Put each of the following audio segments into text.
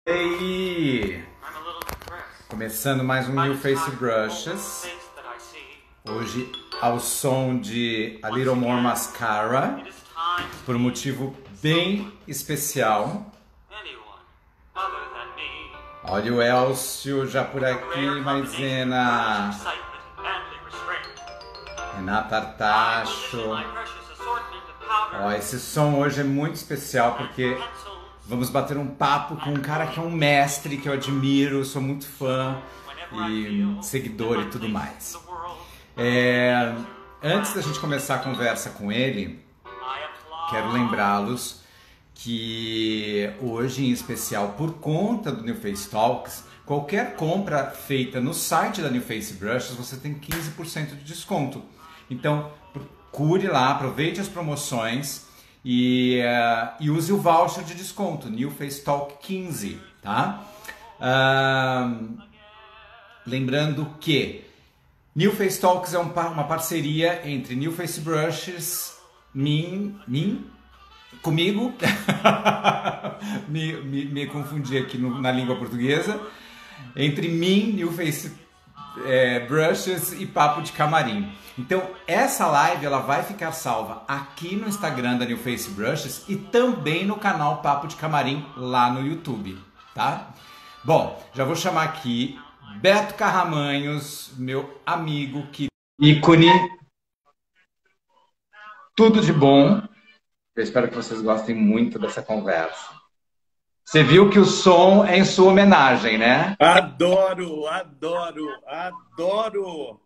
E aí, começando mais um New Face Brushes, hoje ao som de A Little More Mascara, por um motivo bem especial. Olha o Elcio já por aqui, Maisena, Renata Artacho. Ó, esse som hoje é muito especial porque vamos bater um papo com um cara que é um mestre, que eu admiro, sou muito fã e seguidor e tudo mais. Antes da gente começar a conversa com ele, quero lembrá-los que hoje, em especial, por conta do New Face Talks, qualquer compra feita no site da New Face Brushes, você tem 15% de desconto. Então, procure lá, aproveite as promoções e use o voucher de desconto, New Face Talk 15, tá? Lembrando que New Face Talks é uma parceria entre New Face Brushes, comigo, me confundi aqui na língua portuguesa, entre mim, New Face Brushes e Papo de Camarim. Então essa live ela vai ficar salva aqui no Instagram da New Face Brushes e também no canal Papo de Camarim lá no YouTube, tá? Bom, já vou chamar aqui Beto Carramanhos, meu amigo, que ícone, tudo de bom. Eu espero que vocês gostem muito dessa conversa. Você viu que o som é em sua homenagem, né? Adoro, adoro, adoro!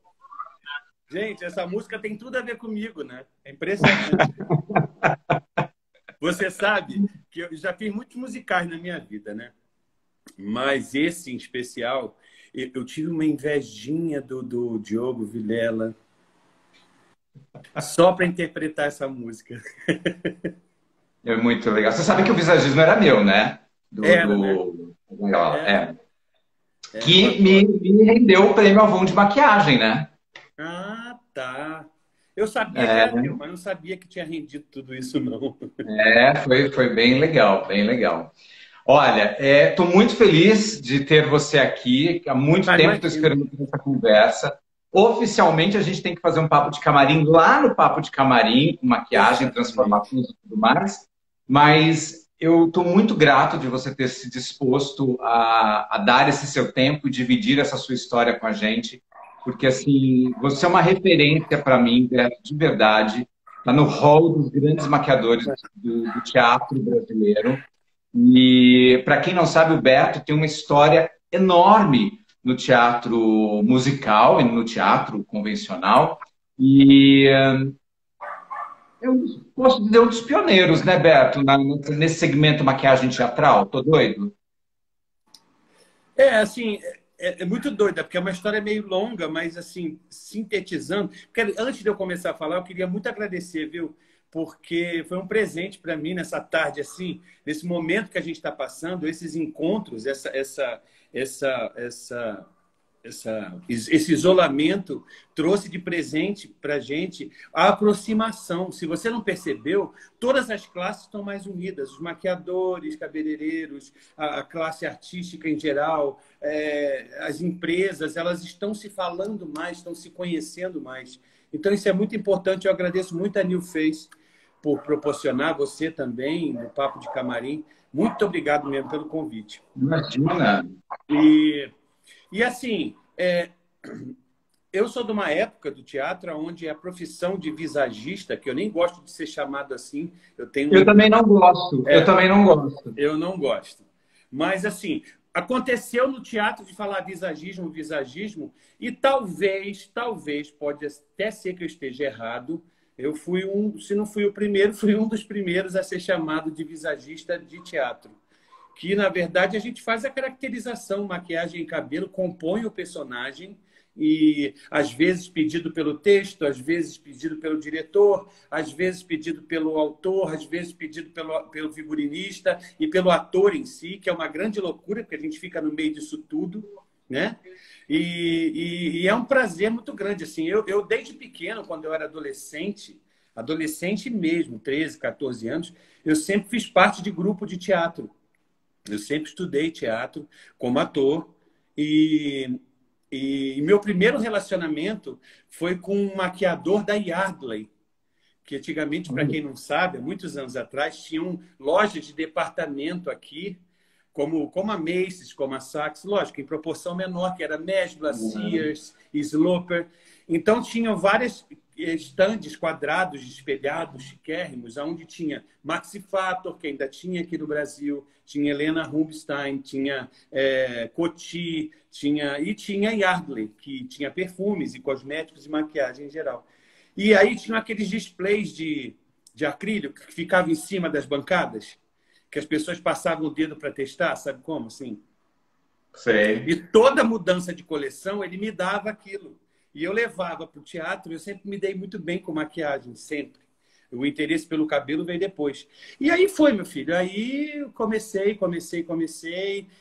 Gente, essa música tem tudo a ver comigo, né? É impressionante. Você sabe que eu já fiz muitos musicais na minha vida, né? Mas esse em especial, eu tive uma invejinha do Diogo Vilela só para interpretar essa música. É muito legal. Você sabe que o visagismo era meu, né? Né? Que me rendeu o prêmio Avon de maquiagem, né? Ah, tá. Eu sabia que era meu, mas não sabia que tinha rendido tudo isso, não. Foi bem legal, bem legal. Olha, estou muito feliz de ter você aqui. Há muito tempo estou esperando essa conversa. Oficialmente, a gente tem que fazer um papo de camarim lá no Papo de Camarim, com maquiagem, transformar tudo e tudo mais. Mas eu estou muito grato de você ter se disposto a dar esse seu tempo e dividir essa sua história com a gente. Porque, assim, você é uma referência para mim, de verdade. Está no hall dos grandes maquiadores do teatro brasileiro. E, para quem não sabe, o Beto tem uma história enorme no teatro musical e no teatro convencional. E eu posso dizer um dos pioneiros, né, Beto, nesse segmento maquiagem teatral. Tô doido? Assim, é muito doida, porque é uma história meio longa, mas, assim, sintetizando... Porque antes de eu começar a falar, eu queria muito agradecer, viu? Porque foi um presente para mim nessa tarde, assim, nesse momento que a gente está passando, esses encontros, esse isolamento trouxe de presente para a gente a aproximação. Se você não percebeu, todas as classes estão mais unidas. Os maquiadores, cabeleireiros, a classe artística em geral, as empresas, elas estão se falando mais, estão se conhecendo mais. Então, isso é muito importante. Eu agradeço muito a New Face por proporcionar, você também, no Papo de Camarim. Muito obrigado mesmo pelo convite. Imagina! E assim, eu sou de uma época do teatro onde a profissão de visagista, que eu nem gosto de ser chamado assim, eu também não gosto. Eu também não gosto. Eu não gosto. Mas assim, aconteceu no teatro de falar visagismo, e talvez, pode até ser que eu esteja errado, eu fui se não fui o primeiro, fui um dos primeiros a ser chamado de visagista de teatro. Que, na verdade, a gente faz a caracterização, maquiagem e cabelo, compõe o personagem e, às vezes, pedido pelo texto, às vezes, pedido pelo diretor, às vezes, pedido pelo autor, às vezes, pedido pelo figurinista e pelo ator em si, que é uma grande loucura, porque a gente fica no meio disso tudo, né? E é um prazer muito grande. Assim, eu, desde pequeno, quando eu era adolescente mesmo, 13, 14 anos, eu sempre fiz parte de grupo de teatro. Eu sempre estudei teatro como ator e meu primeiro relacionamento foi com um maquiador da Yardley, que antigamente, para quem não sabe, há muitos anos atrás, tinham lojas de departamento aqui, como a Macy's, como a Saks, lógico, em proporção menor, que era Mesbla, Sears, Sloper. Então, tinham várias estandes quadrados, espelhados, chiquérrimos, onde tinha Maxi Fator, que ainda tinha aqui no Brasil, tinha Helena Rubinstein, tinha Coty, tinha Yardley, que tinha perfumes e cosméticos e maquiagem em geral. E aí tinham aqueles displays de acrílico que ficavam em cima das bancadas, que as pessoas passavam o dedo para testar, sabe como? Assim. Sei. E toda mudança de coleção, ele me dava aquilo. E eu levava para o teatro, eu sempre me dei muito bem com maquiagem, sempre. O interesse pelo cabelo veio depois. E aí foi, meu filho. Aí eu comecei.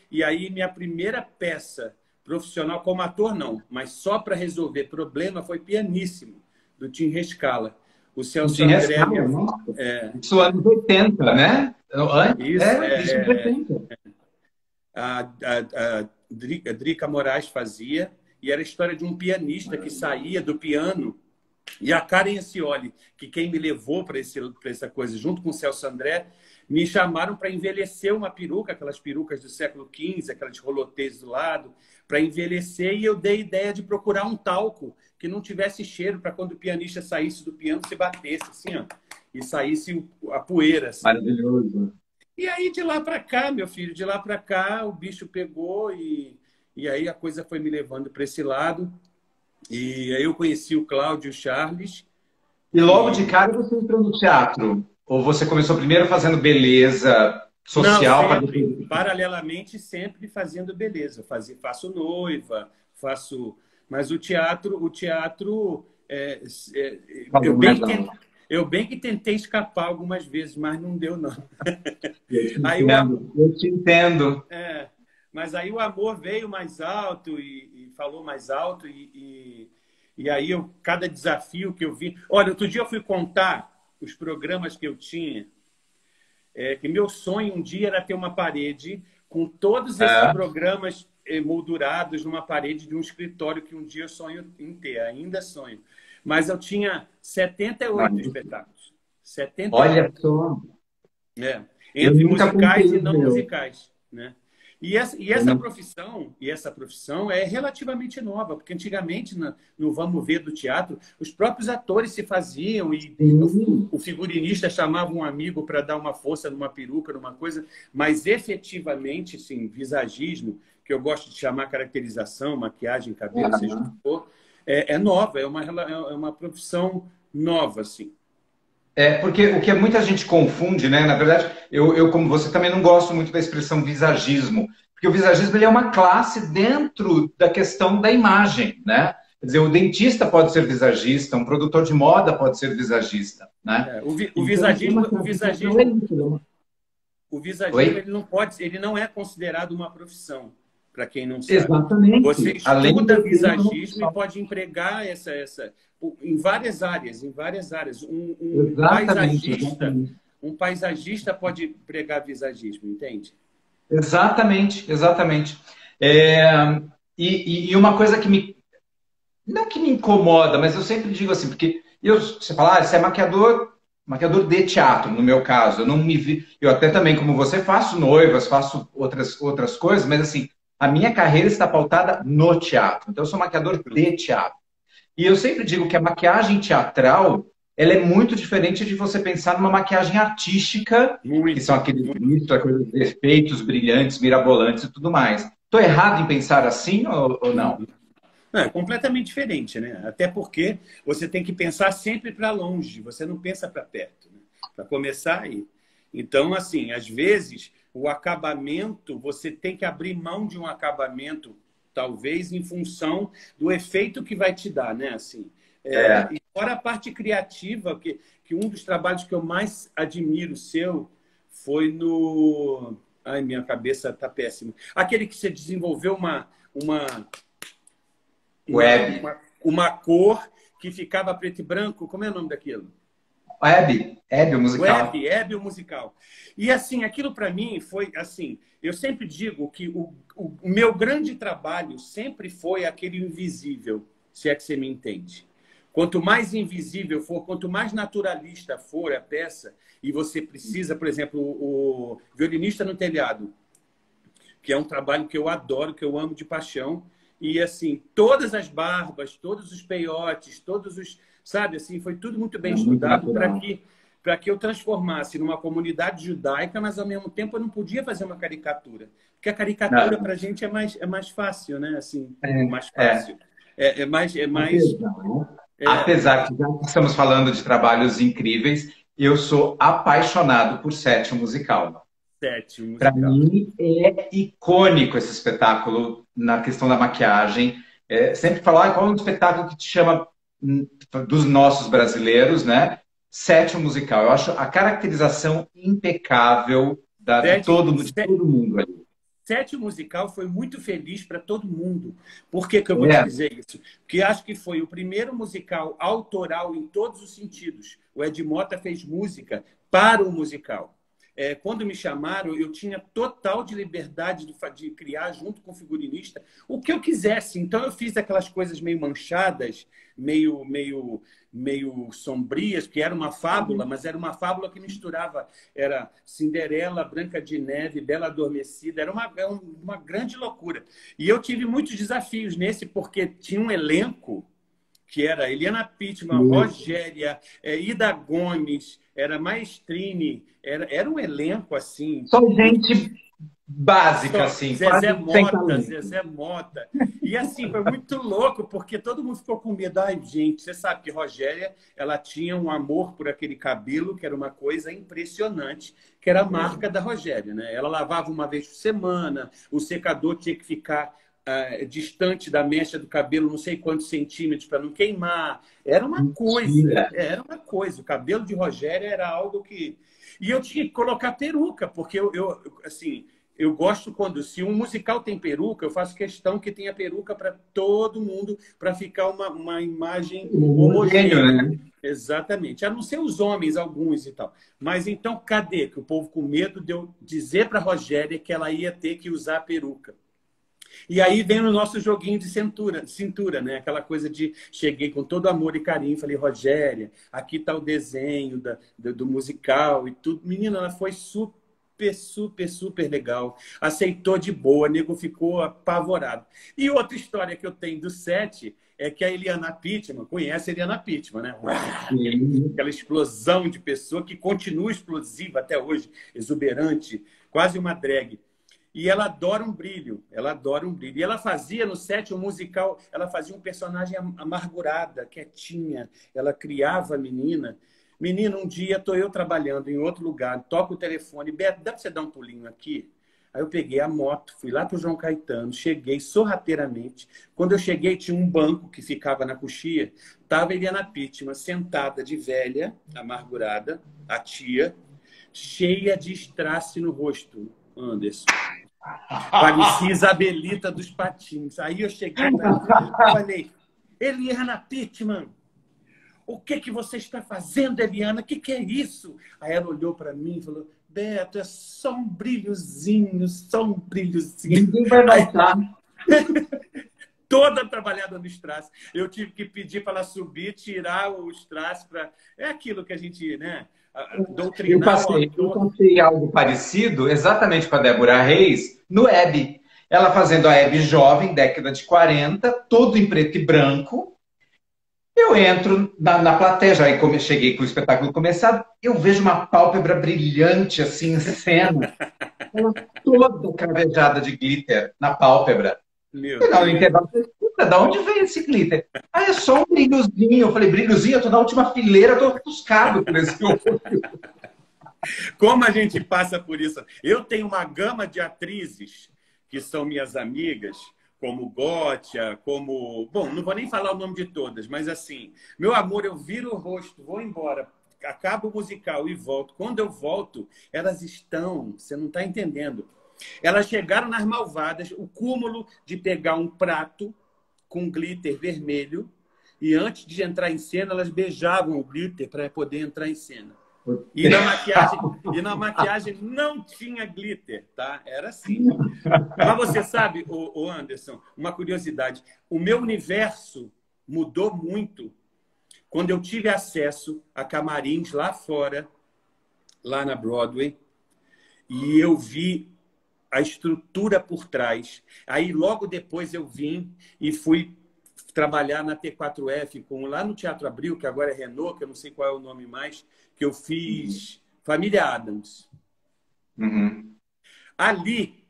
E aí minha primeira peça profissional, como ator não, mas só para resolver problema, foi Pianíssimo, do Tim Rescala. O Celso André... Isso anos 80, né? Isso, isso 80. A Drica Moraes fazia, e era a história de um pianista que saía do piano. E a Karen Ascioli, que quem me levou para essa coisa, junto com o Celso André, me chamaram para envelhecer uma peruca, aquelas perucas do século XV, aquelas rolotês do lado, para envelhecer, e eu dei a ideia de procurar um talco que não tivesse cheiro, para quando o pianista saísse do piano, se batesse assim, ó, e saísse a poeira. Assim. Maravilhoso. E aí, de lá para cá, meu filho, de lá para cá, o bicho pegou e aí a coisa foi me levando para esse lado. E aí eu conheci o Cláudio e o Charles. E logo de cara você entrou no teatro? Ou você começou primeiro fazendo beleza social? Não, sempre, paralelamente, sempre fazendo beleza. Faço noiva, faço... Mas o teatro eu bem que tentei escapar algumas vezes, mas não deu, não. Eu te entendo. Mas aí o amor veio mais alto e falou mais alto. E aí, cada desafio que eu vi... Olha, outro dia eu fui contar os programas que eu tinha, que meu sonho um dia era ter uma parede com todos esses programas moldurados numa parede de um escritório que um dia eu sonho em ter, ainda sonho. Mas eu tinha 78 espetáculos. 78. Olha só. Entre musicais e não musicais, né? E essa profissão é relativamente nova, porque antigamente, no Vamos Ver do teatro, os próprios atores se faziam e o figurinista chamava um amigo para dar uma força numa peruca, numa coisa, mas efetivamente, sim, visagismo, que eu gosto de chamar caracterização, maquiagem, cabelo, seja o que for, é nova, é uma profissão nova, assim. Porque o que muita gente confunde, né? Na verdade, eu, como você, também não gosto muito da expressão visagismo, porque o visagismo ele é uma classe dentro da questão da imagem, né? Quer dizer, o dentista pode ser visagista, um produtor de moda pode ser visagista, né? O visagismo ele não é considerado uma profissão, para quem não sabe. Exatamente. Você estuda visagismo e pode empregar em várias áreas, um paisagista pode empregar visagismo, entende? Exatamente. E uma coisa que não que me incomoda, mas eu sempre digo assim, porque você fala, você é maquiador de teatro, no meu caso. Eu não me vi, eu até também, como você, faço noivas, faço outras coisas, mas assim, a minha carreira está pautada no teatro. Então, eu sou maquiador de teatro. E eu sempre digo que a maquiagem teatral, ela é muito diferente de você pensar numa maquiagem artística, que são aqueles efeitos brilhantes, mirabolantes e tudo mais. Estou errado em pensar assim ou não? É completamente diferente, né? Até porque você tem que pensar sempre para longe, você não pensa para perto, né? Para começar aí. Então, assim, às vezes, o acabamento, você tem que abrir mão de um acabamento, talvez em função do efeito que vai te dar, né? Assim, e fora a parte criativa, que um dos trabalhos que eu mais admiro seu foi no... Ai, minha cabeça está péssima. Aquele que você desenvolveu uma cor que ficava preto e branco. Como é o nome daquilo? Hebe, o musical. Hebe, o musical. E assim, aquilo para mim foi assim, eu sempre digo que o meu grande trabalho sempre foi aquele invisível, se é que você me entende. Quanto mais invisível for, quanto mais naturalista for a peça, e você precisa, por exemplo, o Violinista no Telhado, que é um trabalho que eu adoro, que eu amo de paixão, e assim, todas as barbas, todos os peiotes, todos os, sabe, assim, foi tudo muito bem estudado para que eu transformasse numa comunidade judaica, mas ao mesmo tempo eu não podia fazer uma caricatura, porque a caricatura para a gente é mais fácil, né? Assim, mais fácil. É mais Apesar que já estamos falando de trabalhos incríveis, eu sou apaixonado por Sete, o musical. sétimo Para musical. mim é icônico esse espetáculo na questão da maquiagem. Sempre falar qual é um espetáculo que te chama dos nossos brasileiros, né? Sete, o musical. Eu acho a caracterização impecável de todo mundo ali. Sétimo musical foi muito feliz para todo mundo. Por que que eu vou te dizer isso? Porque acho que foi o primeiro musical autoral em todos os sentidos. O Ed Mota fez música para o musical. Quando me chamaram, eu tinha total de liberdade de criar, junto com o figurinista, o que eu quisesse. Então, eu fiz aquelas coisas meio manchadas, meio sombrias, que era uma fábula, mas era uma fábula que misturava, era Cinderela, Branca de Neve, Bela Adormecida, era uma grande loucura. E eu tive muitos desafios nesse, porque tinha um elenco que era Eliana Pittman, Rogéria, Ida Gomes, era Maestrine, era um elenco assim. Só gente básica, assim. Zezé Mota. E assim, foi muito louco, porque todo mundo ficou com medo. Ai, gente, você sabe que Rogéria, ela tinha um amor por aquele cabelo, que era uma coisa impressionante, que era a marca da Rogéria, né? Ela lavava uma vez por semana, o secador tinha que ficar distante da mecha do cabelo, não sei quantos centímetros para não queimar. Era uma coisa. O cabelo de Rogéria era algo que... E eu tinha que colocar peruca, porque eu gosto se um musical tem peruca, eu faço questão que tenha peruca para todo mundo, para ficar uma imagem homogênea. Né? Exatamente. A não ser os homens, alguns e tal. Mas então, cadê? Que o povo com medo de eu dizer para a Rogéria que ela ia ter que usar a peruca. E aí vem o nosso joguinho de cintura, né? Aquela coisa de cheguei com todo amor e carinho, falei, Rogéria, aqui está o desenho do musical e tudo. Menina, ela foi super legal. Aceitou de boa, o nego ficou apavorado. E outra história que eu tenho do set é que a Eliana Pittman, conhece a Eliana Pittman, né? Aquela explosão de pessoa que continua explosiva até hoje, exuberante, quase uma drag. E ela adora um brilho, E ela fazia no set um musical, ela fazia um personagem amargurada, quietinha. Ela criava a menina. Menina, um dia estou eu trabalhando em outro lugar, toco o telefone, Beto, dá para você dar um pulinho aqui? Aí eu peguei a moto, fui lá para o João Caetano, cheguei sorrateiramente. Quando eu cheguei, tinha um banco que ficava na coxia. Estava a Eliana Pittman sentada de velha, amargurada, a tia, cheia de estrasse no rosto, Anderson. Parecia Isabelita dos Patins. Aí eu cheguei para ela e falei, Eliana Pittman, o que você está fazendo, Eliana? O que é isso? Aí ela olhou para mim e falou, Beto, é só um brilhozinho, só um brilhozinho. Ninguém vai notar. Toda trabalhada no strass. Eu tive que pedir para ela subir, tirar o strass para... É aquilo que a gente, né? Doutrinar. Eu passei algo parecido exatamente com a Débora Reis no Hebe. Ela fazendo a Hebe jovem, década de 40, todo em preto e branco. Eu entro na plateia, já cheguei com o espetáculo começado, eu vejo uma pálpebra brilhante assim em cena, ela toda cravejada de glitter na pálpebra. Meu e no intervalo, da onde vem esse glitter? Ah, é só um brilhozinho. Eu falei, brilhozinho? Eu tô na última fileira, tô ofuscado por esse olho. Como a gente passa por isso? Eu tenho uma gama de atrizes que são minhas amigas, como Gótia, como... Bom, não vou nem falar o nome de todas, mas assim, meu amor, eu viro o rosto, vou embora, acabo o musical e volto. Quando eu volto, elas estão... Você não está entendendo. Elas chegaram nas Malvadas, o cúmulo de pegar um prato com glitter vermelho, e antes de entrar em cena, elas beijavam o glitter para poder entrar em cena. E na maquiagem não tinha glitter, tá? Era assim. Mas você sabe, o Anderson, uma curiosidade, o meu universo mudou muito quando eu tive acesso a camarins lá fora, lá na Broadway, e eu vi a estrutura por trás. Aí, logo depois, eu vim e fui trabalhar na T4F, lá no Teatro Abril, que agora é Renault, que eu não sei qual é o nome mais, que eu fiz Família Addams. Uhum. Ali,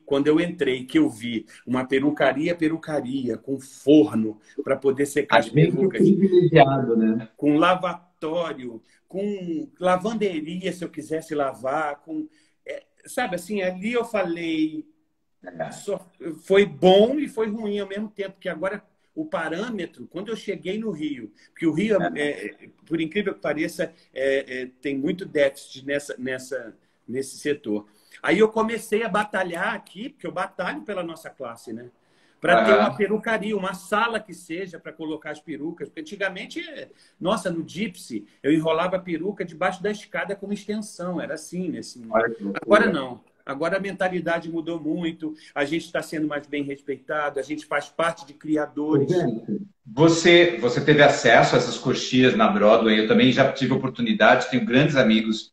quando eu entrei, que eu vi uma perucaria, com forno para poder secar as perucas. Privilegiado, né? Com lavatório, com lavanderia, se eu quisesse lavar, sabe, assim, ali eu falei, foi bom e foi ruim ao mesmo tempo, porque agora o parâmetro, quando eu cheguei no Rio, porque o Rio, por incrível que pareça, tem muito déficit nesse setor. Aí eu comecei a batalhar aqui, porque eu batalho pela nossa classe, né? Para ter uma perucaria, uma sala que seja para colocar as perucas. Porque antigamente, nossa, no Gypsy, eu enrolava a peruca debaixo da escada como extensão. Era assim, Agora não. Agora a mentalidade mudou muito, a gente está sendo mais bem respeitado, a gente faz parte de criadores. Você teve acesso a essas coxias na Broadway, eu também já tive oportunidade, tenho grandes amigos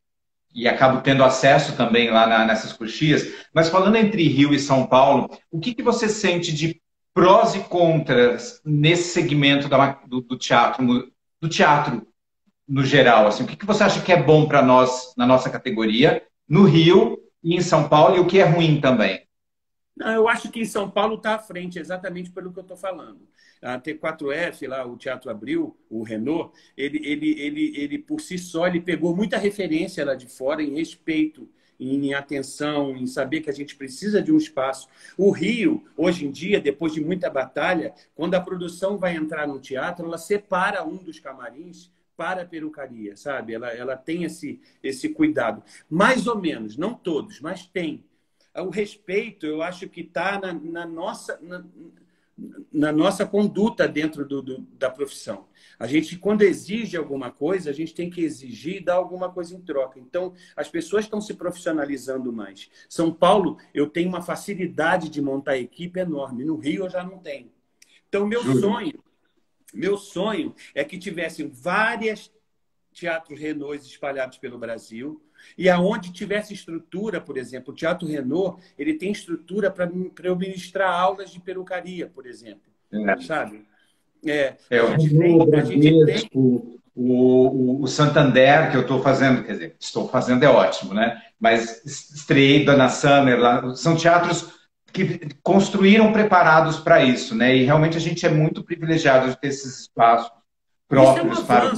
e acabo tendo acesso também lá nessas coxias. Mas falando entre Rio e São Paulo, o que você sente de prós e contras nesse segmento do teatro no geral? Assim, o que você acha que é bom para nós na nossa categoria, no Rio e em São Paulo, e o que é ruim também? Não, eu acho que em São Paulo está à frente, exatamente pelo que eu estou falando. A T4F, lá, o Teatro Abril, o Renault, ele por si só, ele pegou muita referência lá de fora em respeito, em atenção, em saber que a gente precisa de um espaço. O Rio, hoje em dia, depois de muita batalha, quando a produção vai entrar no teatro, ela separa um dos camarins para a perucaria, sabe? Ela tem esse cuidado. Mais ou menos, não todos, mas tem. O respeito, eu acho que está na nossa conduta dentro da profissão. A gente, quando exige alguma coisa, a gente tem que exigir e dar alguma coisa em troca. Então, as pessoas estão se profissionalizando mais. São Paulo, eu tenho uma facilidade de montar equipe enorme. No Rio, eu já não tenho. Então, meu sonho é que tivessem vários teatros Renault espalhados pelo Brasil, e aonde tivesse estrutura, por exemplo, o Teatro Renault, ele tem estrutura para eu ministrar aulas de perucaria, por exemplo. Sabe? O Santander, que eu estou fazendo, quer dizer, estou fazendo é ótimo, né? Mas estreiei Dana Summer lá, são teatros que construíram preparados para isso, né? E realmente a gente é muito privilegiado de ter esses espaços próprios para...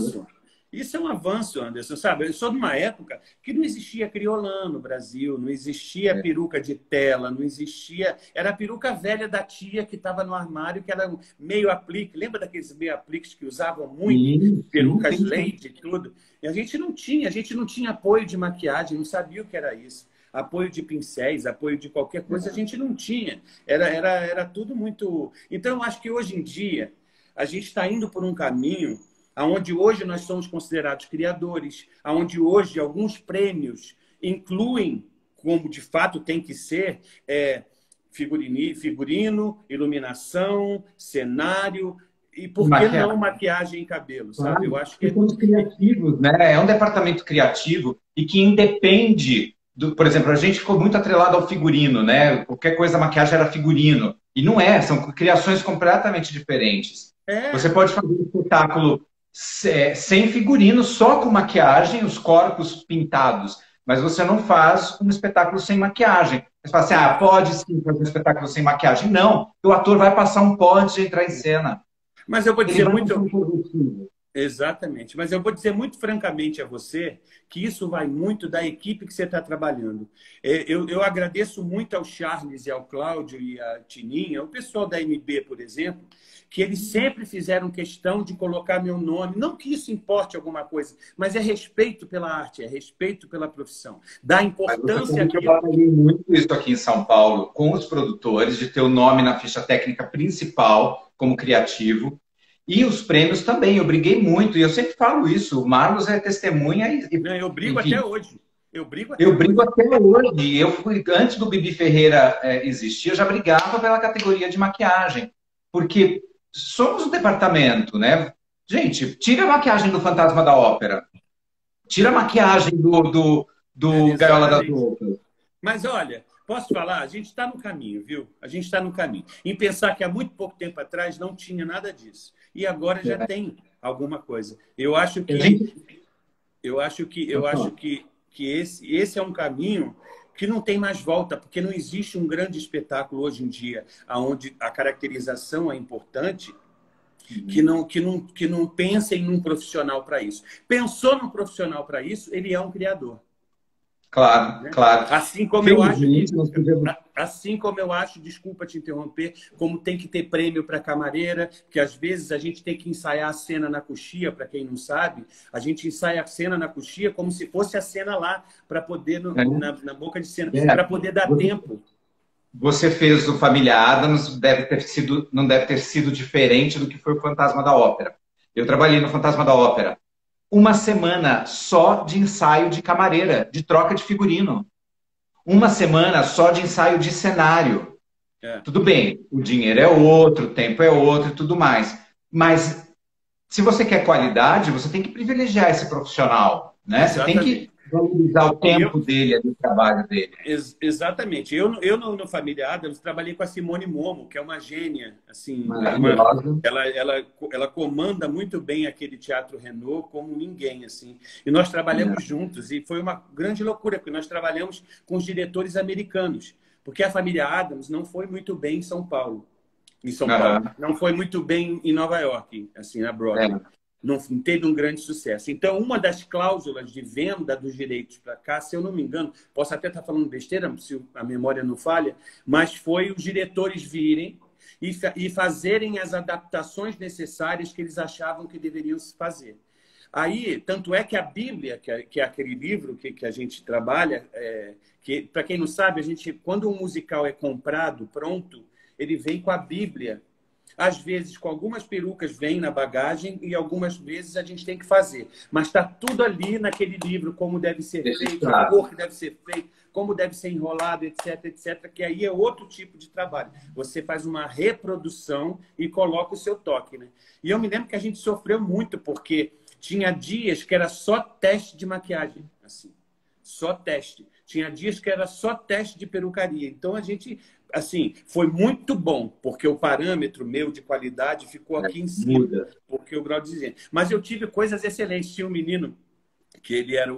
Isso é um avanço, Anderson, sabe? Eu sou de uma época que não existia criolã no Brasil, não existia peruca de tela, não existia... Era a peruca velha da tia que estava no armário, que era meio aplique. Lembra daqueles meio apliques que usavam muito? Perucas leite e tudo. E a gente não tinha apoio de maquiagem, não sabia o que era isso. Apoio de pincéis, apoio de qualquer coisa, a gente não tinha. Era tudo muito... Então, eu acho que hoje em dia, a gente está indo por um caminho onde hoje nós somos considerados criadores, onde hoje alguns prêmios incluem, como de fato tem que ser, figurino, iluminação, cenário, e por que não maquiagem e cabelo, sabe? Eu acho que somos criativos, né? É um departamento criativo e que independe por exemplo, a gente ficou muito atrelado ao figurino, né? Qualquer coisa, a maquiagem era figurino. E não é, são criações completamente diferentes. Você pode fazer um espetáculo sem figurino, só com maquiagem, os corpos pintados. Mas você não faz um espetáculo sem maquiagem. Você fala assim, pode sim fazer um espetáculo sem maquiagem. Não, o ator vai passar um pó antes de entrar em cena. Mas eu vou dizer muito... Exatamente. Mas eu vou dizer muito francamente a você que isso vai muito da equipe que você está trabalhando. Eu agradeço muito ao Charles e ao Cláudio e à Tininha, o pessoal da MB, por exemplo, que eles sempre fizeram questão de colocar meu nome. Não que isso importe alguma coisa, mas é respeito pela arte, é respeito pela profissão. Dá importância que eu trabalhei muito isso aqui em São Paulo com os produtores, de ter o nome na ficha técnica principal como criativo. E os prêmios também, eu briguei muito, e eu sempre falo isso, o Marlos é testemunha Não, eu brigo enfim, até hoje. Eu brigo até eu brigo hoje. até hoje. Eu fui, antes do Bibi Ferreira existir, eu já brigava pela categoria de maquiagem, porque somos o departamento, né? Gente, tira a maquiagem do Fantasma da Ópera, tira a maquiagem do Gaiola das Exatamente. Loucas. Mas olha, posso falar? A gente está no caminho, viu? A gente está no caminho. Em pensar que há muito pouco tempo atrás não tinha nada disso. E agora já tem alguma coisa. Eu acho que esse é um caminho que não tem mais volta, porque não existe um grande espetáculo hoje em dia onde a caracterização é importante, que não pensa em um profissional para isso. Pensou num profissional para isso, ele é um criador. Claro, Né? claro. Assim como eu acho, desculpa te interromper, como tem que ter prêmio para camareira, que às vezes a gente tem que ensaiar a cena na coxia, para quem não sabe, a gente ensaia a cena na coxia como se fosse a cena lá, para poder, na boca de cena, para poder dar tempo. Você fez o Família Addams, não deve ter sido diferente do que foi o Fantasma da Ópera. Eu trabalhei no Fantasma da Ópera. Uma semana só de ensaio de camareira, de troca de figurino. Uma semana só de ensaio de cenário. Tudo bem, o dinheiro é outro, o tempo é outro e tudo mais. Mas se você quer qualidade, você tem que privilegiar esse profissional, né? Você tem que valorizar o tempo dele, o trabalho dele. Exatamente. Eu no Família Addams trabalhei com a Simone Momo, que é uma gênia. Assim, ela comanda muito bem aquele Teatro Renault como ninguém. Assim. E nós trabalhamos juntos. E foi uma grande loucura, porque nós trabalhamos com os diretores americanos. Porque a Família Addams não foi muito bem em São Paulo. Não foi muito bem em Nova York, assim, na Broadway. Não teve um grande sucesso. Então, uma das cláusulas de venda dos direitos para cá, se eu não me engano, posso até estar falando besteira, se a memória não falha, mas foi os diretores virem e fazerem as adaptações necessárias que eles achavam que deveriam se fazer. Aí, tanto é que a Bíblia, que é aquele livro que a gente trabalha, que, para quem não sabe, quando um musical é comprado, pronto, ele vem com a Bíblia. Às vezes, com algumas perucas, vem na bagagem e algumas vezes a gente tem que fazer. Mas está tudo ali naquele livro, como deve ser feito, a cor que deve ser feita, como deve ser enrolado, etc, etc. Que aí é outro tipo de trabalho. Você faz uma reprodução e coloca o seu toque. Né? E eu me lembro que a gente sofreu muito, porque tinha dias que era só teste de maquiagem. Assim, só teste. Tinha dias que era só teste de perucaria. Então, a gente... Assim, foi muito bom, porque o parâmetro meu de qualidade ficou aqui em cima, porque o grau de exigência. Mas eu tive coisas excelentes. Tinha um menino que ele era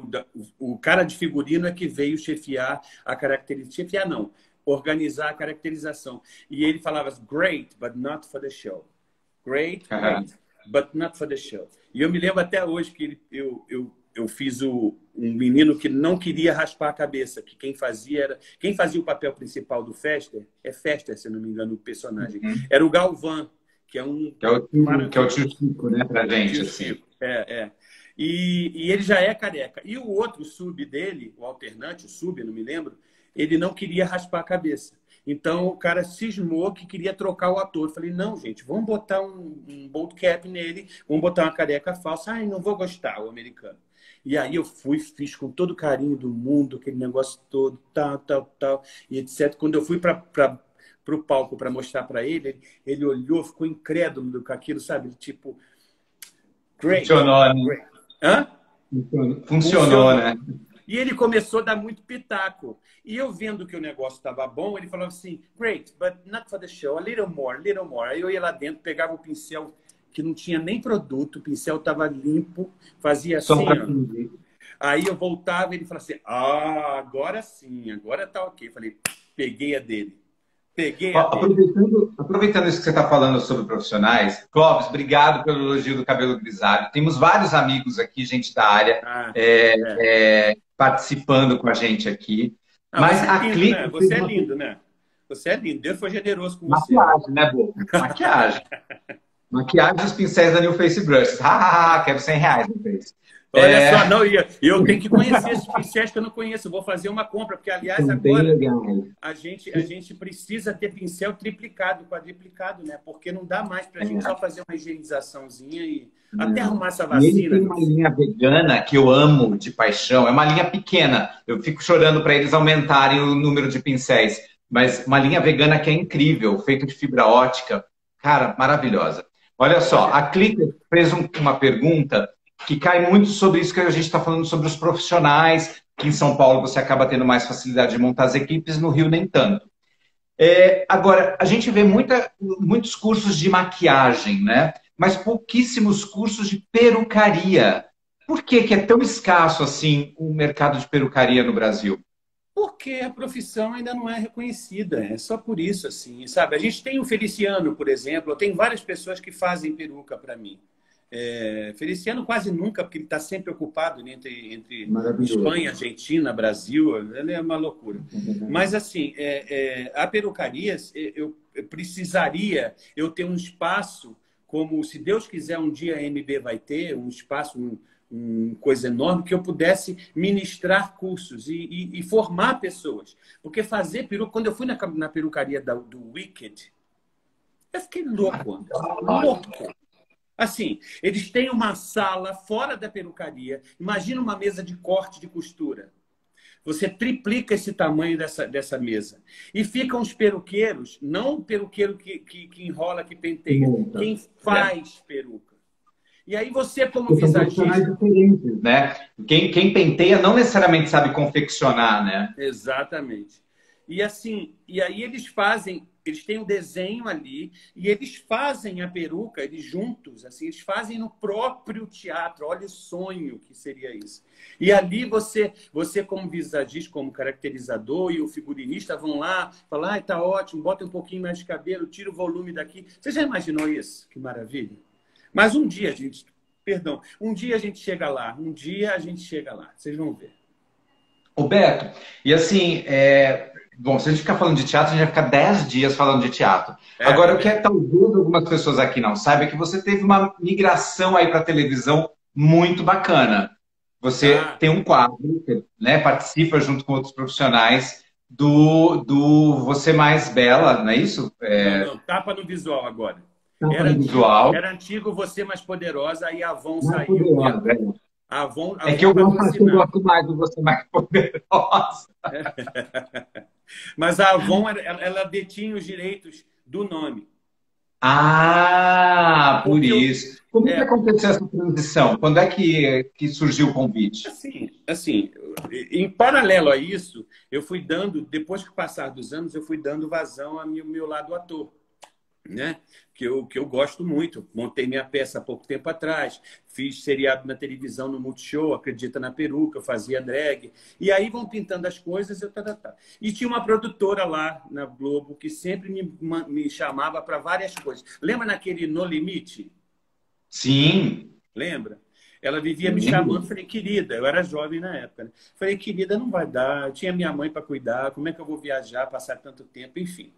o cara de figurino que veio chefiar a caracterização. Chefiar não, organizar a caracterização. E ele falava, great, but not for the show. Great, but not for the show. E eu me lembro até hoje que eu fiz um menino que não queria raspar a cabeça, que quem fazia o papel principal do Fester, Fester, se não me engano, o personagem, era o Galvão, que é o tio Chico, né, pra gente. Assim. E ele já é careca. E o outro sub dele, o alternante, o sub, não me lembro, ele não queria raspar a cabeça. Então, o cara cismou que queria trocar o ator. Eu falei, não, gente, vamos botar um bold cap nele, vamos botar uma careca falsa. Ai, não vou gostar, o americano. E aí eu fiz com todo o carinho do mundo, aquele negócio todo, tal, e etc. Quando eu fui para o palco para mostrar para ele, ele olhou, ficou incrédulo com aquilo, sabe? Tipo, great. Funcionou, né? Great. Hã? Funcionou, né? E ele começou a dar muito pitaco. E eu vendo que o negócio estava bom, ele falava assim, great, but not for the show, a little more, little more. Aí eu ia lá dentro, pegava o pincel que não tinha nem produto, o pincel estava limpo, fazia assim. Aí eu voltava e ele falava assim, agora sim, agora tá ok. Eu falei, peguei a dele. Aproveitando isso que você está falando sobre profissionais, Clóvis, obrigado pelo elogio do cabelo grisalho. Temos vários amigos aqui, gente da área, participando com a gente aqui. Mas você é lindo, né? Você é lindo. Deus foi generoso com você. Maquiagem, né, Bobo? Maquiagem. Maquiagem dos pincéis da New Face Brushes. Quero R$100 no Face. Olha só, não, eu tenho que conhecer esses pincéis que eu não conheço. Eu vou fazer uma compra, porque, aliás, agora a gente precisa ter pincel triplicado, quadriplicado, né? Porque não dá mais para a gente só fazer uma higienizaçãozinha e até arrumar essa E ele vacina. tem uma linha vegana que eu amo de paixão. É uma linha pequena. Eu fico chorando para eles aumentarem o número de pincéis. Mas uma linha vegana que é incrível, feita de fibra ótica. Cara, maravilhosa. Olha só, a Clicker fez uma pergunta que cai muito sobre isso que a gente está falando sobre os profissionais, que em São Paulo você acaba tendo mais facilidade de montar as equipes, no Rio nem tanto. Agora, a gente vê muitos cursos de maquiagem, né? Mas pouquíssimos cursos de perucaria. Por que que é tão escasso assim o mercado de perucaria no Brasil? Porque a profissão ainda não é reconhecida, é só por isso, assim, sabe? A gente tem o Feliciano, por exemplo, eu tenho várias pessoas que fazem peruca para mim. Feliciano quase nunca, porque ele está sempre ocupado, né, entre Espanha, Argentina, Brasil, ele é uma loucura. Mas, assim, a perucaria, eu precisaria eu ter um espaço, como, se Deus quiser, um dia a MB vai ter, um espaço, uma coisa enorme, que eu pudesse ministrar cursos e formar pessoas. Porque fazer peruca... Quando eu fui na perucaria do Wicked, eu fiquei louco, louco. Assim, eles têm uma sala fora da perucaria. Imagina uma mesa de corte de costura. Você triplica esse tamanho dessa mesa. E ficam os peruqueiros, não o peruqueiro que enrola, que penteia, quem faz peruca. E aí você, como visagista... diferentes, né? Quem penteia não necessariamente sabe confeccionar, né? Exatamente. E assim, e aí eles têm um desenho ali e eles fazem a peruca, eles juntos, assim, eles fazem no próprio teatro. Olha o sonho que seria isso. E ali você como visagista, como caracterizador e o figurinista vão lá, falar, ah, tá ótimo, bota um pouquinho mais de cabelo, tira o volume daqui. Você já imaginou isso? Que maravilha. Mas um dia a gente chega lá. Um dia a gente chega lá. Vocês vão ver. Roberto, e assim, bom, se a gente ficar falando de teatro, a gente vai ficar 10 dias falando de teatro. Agora, o que talvez algumas pessoas aqui não saibam é que você teve uma migração aí para a televisão muito bacana. Você tem um quadro, né, participa junto com outros profissionais do Você Mais Bela, não é isso? Não, tapa no visual agora. Era antigo Você Mais Poderosa, aí a Avon saiu. A Avon que eu gosto mais do Você Mais Poderosa. Mas a Avon, ela detinha os direitos do nome. Ah, por isso. Como que aconteceu essa transição? Quando é que surgiu o convite? Assim, em paralelo a isso, eu fui dando, depois que passar dos anos, eu fui dando vazão ao meu lado ator, né? Que eu gosto muito. Montei minha peça há pouco tempo atrás, fiz seriado na televisão no Multishow, Acredita na Peruca, eu fazia drag. E aí vão pintando as coisas, E tinha uma produtora lá na Globo que sempre me chamava para várias coisas. Lembra naquele No Limite? Sim. Lembra? Ela vivia me chamando, falei, querida, eu era jovem na época, né? Falei, querida, não vai dar, eu tinha minha mãe para cuidar, como é que eu vou viajar, passar tanto tempo, enfim.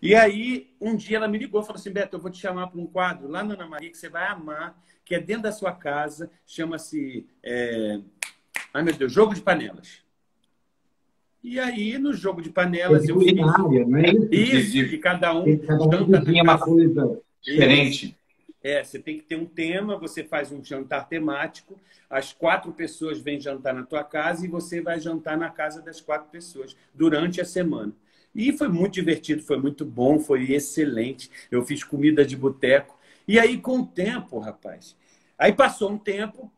E aí, um dia ela me ligou e falou assim, Beto, eu vou te chamar para um quadro lá na Ana Maria que você vai amar, que é dentro da sua casa, chama-se, ai meu Deus, Jogo de Panelas. E aí, no Jogo de Panelas, eu fiz... Né? Isso, que cada um tinha uma coisa diferente. Você tem que ter um tema, você faz um jantar temático, as 4 pessoas vêm jantar na tua casa e você vai jantar na casa das 4 pessoas durante a semana. E foi muito divertido, foi muito bom, foi excelente. Eu fiz comida de boteco. E aí, com o tempo, rapaz... Aí passou um tempo,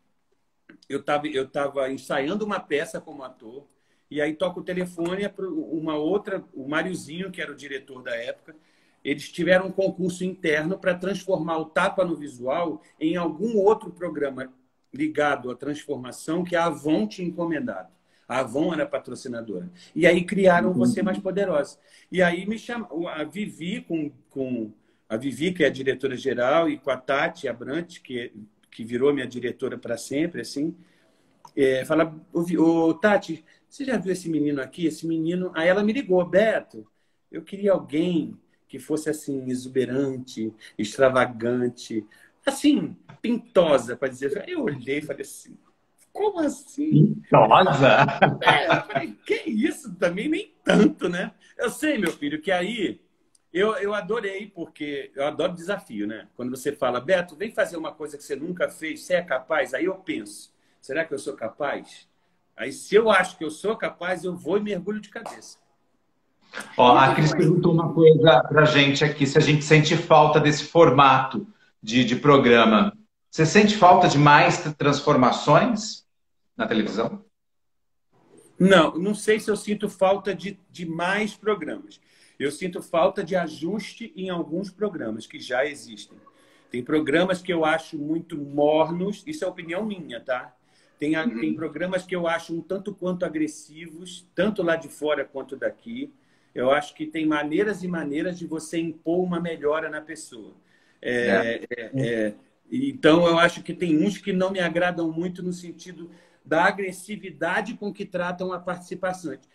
eu estava ensaiando uma peça como ator, e aí toca o telefone para uma outra, o Máriozinho, que era o diretor da época. Eles tiveram um concurso interno para transformar o Tapa no Visual em algum outro programa ligado à transformação que a Avon tinha encomendado. A Avon era patrocinadora. E aí criaram Você Mais Poderosa. E aí me chamou a Vivi, a Vivi, que é a diretora-geral, e com a Tati Abrantes, que virou minha diretora para sempre, assim, fala, ô Tati, você já viu esse menino aqui? Esse menino... Aí ela me ligou, Beto, eu queria alguém que fosse assim, exuberante, extravagante, assim, pintosa, para dizer. Eu olhei e falei assim, Como assim? Nossa! Eu falei, que isso? Também nem tanto, né? Eu sei, meu filho, que aí eu adorei, porque eu adoro desafio, né? Quando você fala, Beto, vem fazer uma coisa que você nunca fez, você é capaz? Aí eu penso, será que eu sou capaz? Aí se eu acho que eu sou capaz, eu vou e mergulho de cabeça. Ó, E a Cris depois? perguntou uma coisa pra gente aqui, se a gente sente falta desse formato de programa. Você sente falta de mais transformações na televisão? Não, não sei se eu sinto falta de mais programas. Eu sinto falta de ajuste em alguns programas que já existem. Tem programas que eu acho muito mornos, isso é opinião minha, tá? Tem programas que eu acho um tanto quanto agressivos, tanto lá de fora quanto daqui. Eu acho que tem maneiras e maneiras de você impor uma melhora na pessoa. É. Então, eu acho que tem uns que não me agradam muito no sentido da agressividade com que tratam a participante.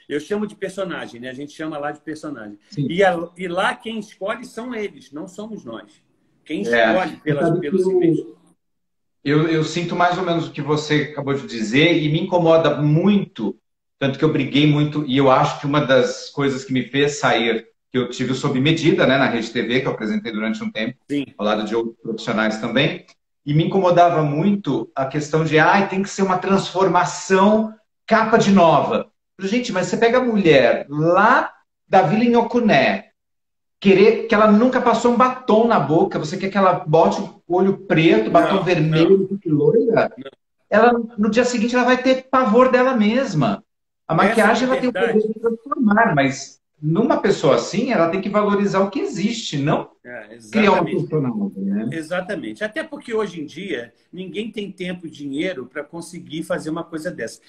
Eu chamo de personagem, né? A gente chama lá de personagem. Sim. E lá quem escolhe são eles, não somos nós. Quem escolhe Você sabe que pelo simples... eu sinto mais ou menos o que você acabou de dizer e me incomoda muito, tanto que eu briguei muito, e eu acho que uma das coisas que me fez sair, que eu tive o Sob Medida, né, na Rede TV, que eu apresentei durante um tempo, Sim. ao lado de outros profissionais também, e me incomodava muito a questão de, tem que ser uma transformação capa de nova. Gente, mas você pega a mulher lá da Vila Inhocuné, querer que ela nunca passou um batom na boca, você quer que ela bote o olho preto, batom vermelho, loira, ela no dia seguinte ela vai ter pavor dela mesma. A maquiagem ela tem o poder de transformar, mas numa pessoa assim, ela tem que valorizar o que existe, não criar uma personagem, né? Exatamente. Até porque hoje em dia ninguém tem tempo e dinheiro para conseguir fazer uma coisa dessa.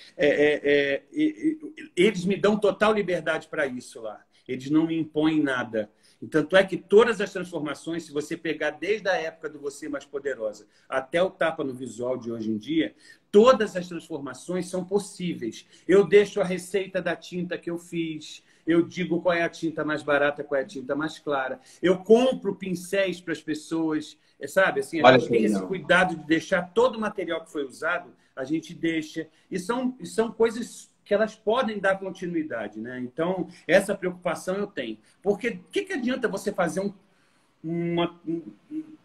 Eles me dão total liberdade para isso lá. Eles não me impõem nada. Tanto é que todas as transformações, se você pegar desde a época do Você Mais Poderosa até o Tapa no Visual de hoje em dia, todas as transformações são possíveis. Eu deixo a receita da tinta que eu fiz, eu digo qual é a tinta mais barata, qual é a tinta mais clara. Eu compro pincéis para as pessoas, sabe? Assim, a gente tem esse cuidado de deixar todo o material que foi usado, a gente deixa. E são coisas que elas podem dar continuidade, né? Então, essa preocupação eu tenho. Porque o que adianta você fazer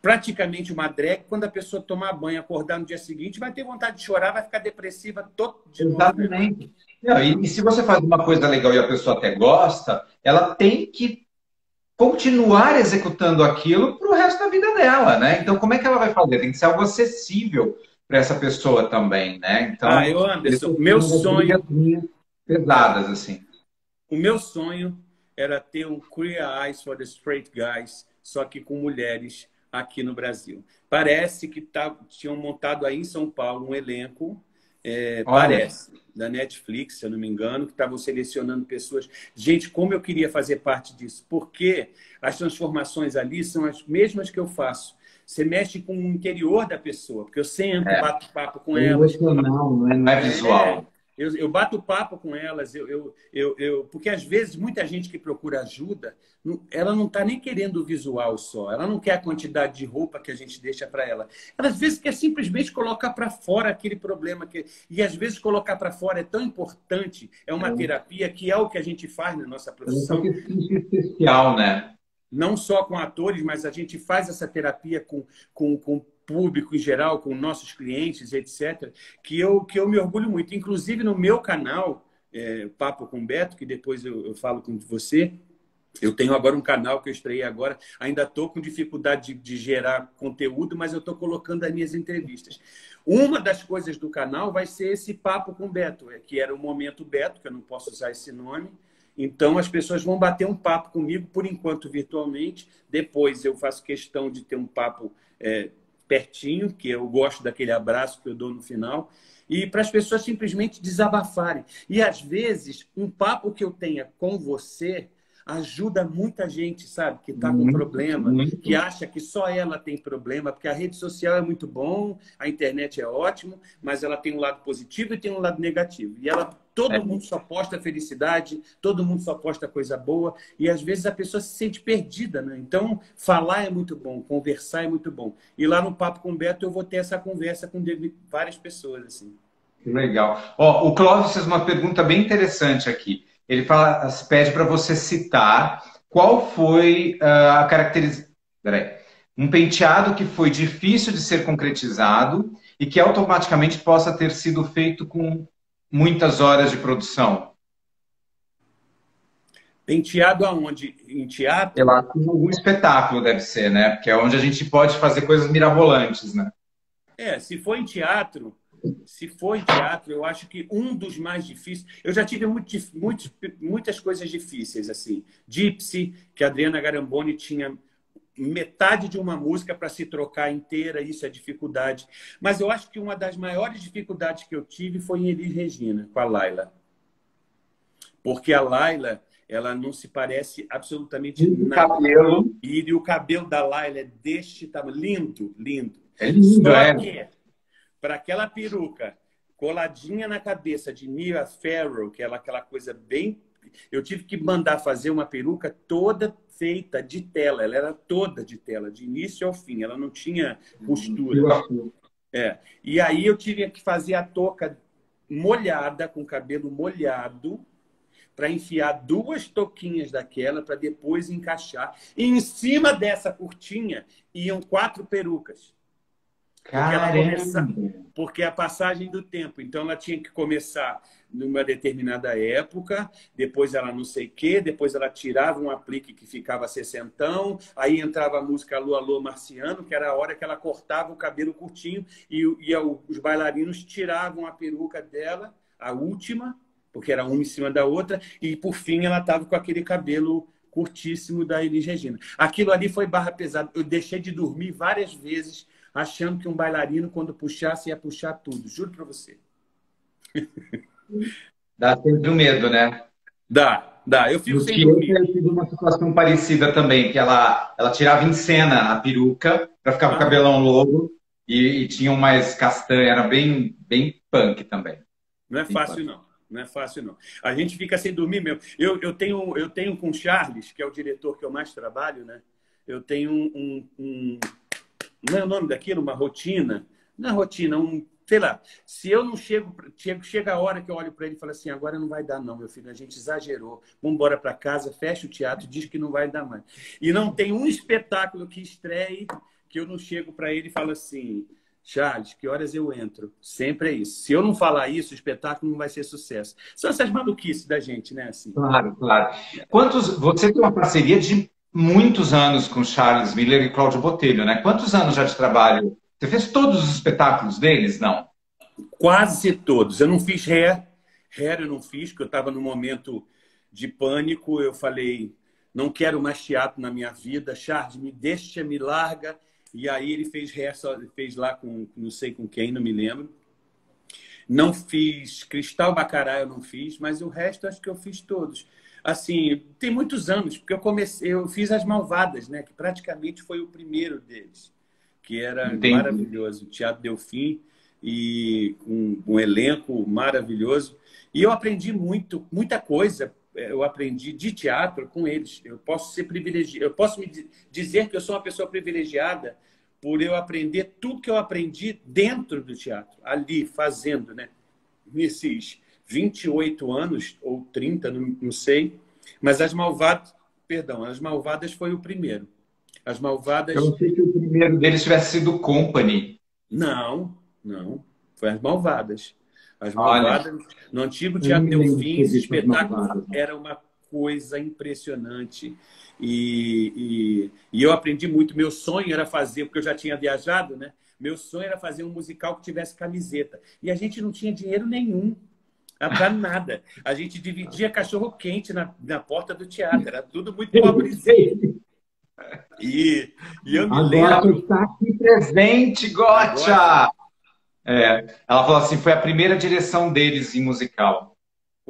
praticamente uma drag quando a pessoa tomar banho, acordar no dia seguinte, vai ter vontade de chorar, vai ficar depressiva todo de novo. Exatamente. Né? Não, e se você faz uma coisa legal e a pessoa até gosta, ela tem que continuar executando aquilo para o resto da vida dela, né? Então, como é que ela vai fazer? Tem que ser algo acessível para essa pessoa também, né? Então, Anderson, meu sonho... pesadas, assim. O meu sonho era ter um Queer Eyes for the Straight Guys, só que com mulheres aqui no Brasil. Parece que tinham montado aí em São Paulo um elenco, parece, da Netflix, se eu não me engano, que estavam selecionando pessoas. Gente, como eu queria fazer parte disso, porque as transformações ali são as mesmas que eu faço. Você mexe com o interior da pessoa, porque eu sento, bato papo com elas. Não é visual. Eu bato papo com elas, porque às vezes muita gente que procura ajuda, ela não está nem querendo o visual só, ela não quer a quantidade de roupa que a gente deixa para ela. Ela às vezes quer simplesmente colocar para fora aquele problema. E às vezes colocar para fora é tão importante, é uma terapia que é o que a gente faz na nossa profissão. É um especial, né? Não só com atores, mas a gente faz essa terapia com público em geral, com nossos clientes, etc., que eu me orgulho muito. Inclusive, no meu canal, Papo com Beto, que depois eu falo com você, eu tenho agora um canal que eu estreiei agora, ainda estou com dificuldade de gerar conteúdo, mas eu estou colocando as minhas entrevistas. Uma das coisas do canal vai ser esse Papo com Beto, que era o Momento Beto, que eu não posso usar esse nome. Então, as pessoas vão bater um papo comigo, por enquanto, virtualmente. Depois, eu faço questão de ter um papo pertinho, que eu gosto daquele abraço que eu dou no final, e para as pessoas simplesmente desabafarem. E, às vezes, um papo que eu tenha com você ajuda muita gente, sabe? Que está com problema, que acha que só ela tem problema, porque a rede social é muito bom, a internet é ótimo, mas ela tem um lado positivo e tem um lado negativo. E todo mundo só posta felicidade, todo mundo só posta coisa boa, e às vezes a pessoa se sente perdida, né? Então, falar é muito bom, conversar é muito bom. E lá no Papo com o Beto eu vou ter essa conversa com várias pessoas, assim. Que legal. Ó, o Clóvis fez uma pergunta bem interessante aqui. Ele pede para você citar qual foi a característica. Peraí. Um penteado que foi difícil de ser concretizado e que automaticamente possa ter sido feito com muitas horas de produção. Penteado aonde? Em teatro? Eu acho que algum espetáculo deve ser, né? Porque é onde a gente pode fazer coisas mirabolantes, né? Se for em teatro, eu acho que um dos mais difíceis... Eu já tive muitas coisas difíceis, assim. Gypsy, que a Adriana Garamboni tinha metade de uma música para se trocar inteira, isso é dificuldade. Mas eu acho que uma das maiores dificuldades que eu tive foi em Elis Regina, com a Laila. Porque a Laila, ela não se parece absolutamente nada. Cabelo. E o cabelo da Laila é deste tamanho. Lindo, lindo. É lindo, Só que, para aquela peruca coladinha na cabeça de Mia Farrow, que é aquela coisa bem... Eu tive que mandar fazer uma peruca toda feita de tela. Ela era toda de tela, de início ao fim. Ela não tinha costura. E aí eu tive que fazer a touca molhada, com o cabelo molhado, para enfiar 2 touquinhas daquela, para depois encaixar. E em cima dessa curtinha iam 4 perucas. Porque a passagem do tempo. Então, ela tinha que começar numa determinada época, depois ela não sei o quê, depois ela tirava um aplique que ficava sessentão, aí entrava a música Alô, Alô, Marciano, que era a hora que ela cortava o cabelo curtinho e os bailarinos tiravam a peruca dela, a última, porque era uma em cima da outra, e, por fim, ela estava com aquele cabelo curtíssimo da Elis Regina. Aquilo ali foi barra pesada. Eu deixei de dormir várias vezes achando que um bailarino, quando puxasse, ia puxar tudo. Juro para você. Dá sempre o medo, né? Dá. Eu fico sem dormir. Eu tive uma situação parecida também, que ela tirava em cena a peruca para ficar com o cabelão louro e tinha um mais castanho, era bem punk também. Não é fácil, não. Não é fácil, não. A gente fica sem dormir mesmo. Eu tenho com o Charles, que é o diretor que eu mais trabalho, né? Eu tenho não é o nome daquilo? Uma rotina? Não é rotina, sei lá. Se eu não chega a hora que eu olho para ele e falo assim, agora não vai dar não, meu filho, a gente exagerou. Vamos embora para casa, fecha o teatro, diz que não vai dar mais. E não tem um espetáculo que estreie que eu não chego para ele e falo assim, Charles, que horas eu entro? Sempre é isso. Se eu não falar isso, o espetáculo não vai ser sucesso. São essas maluquices da gente, né? Assim. Claro. Você tem uma parceria de muitos anos com Charles Miller e Cláudio Botelho, né? Quantos anos já de trabalho? Você fez todos os espetáculos deles, não? Quase todos. Eu não fiz Hair eu não fiz, porque eu estava num momento de pânico. Eu falei, não quero mais teatro na minha vida. Charles, me deixa, me larga. E aí ele fez Hair, fez lá com não sei com quem, não me lembro. Não fiz Cristal Baccarat, eu não fiz, mas o resto acho que eu fiz todos. Assim, tem muitos anos, porque eu fiz As Malvadas, né? Que praticamente foi o primeiro deles, que era maravilhoso. O Teatro Delfim, e um elenco maravilhoso. E eu aprendi muita coisa. Eu aprendi de teatro com eles. Eu posso ser privilegiado, eu posso me dizer que eu sou uma pessoa privilegiada por eu aprender tudo que eu aprendi dentro do teatro, ali, fazendo, né? Nesses 28 anos, ou 30, não sei. Mas As Malvadas foi o primeiro. As Malvadas... Eu não sei se o primeiro deles tivesse sido Company. Não. Foi As Malvadas. As Malvadas, no antigo Teatro Delfim, esse espetáculo era uma coisa impressionante. E eu aprendi muito. Meu sonho era fazer, porque eu já tinha viajado, né? Meu sonho era fazer um musical que tivesse camiseta. E a gente não tinha dinheiro nenhum para nada. A gente dividia cachorro-quente na porta do teatro. Era tudo muito pobrezinho. E eu me lembro... Agora está aqui presente, Gotcha! Ela falou assim, foi a primeira direção deles em musical.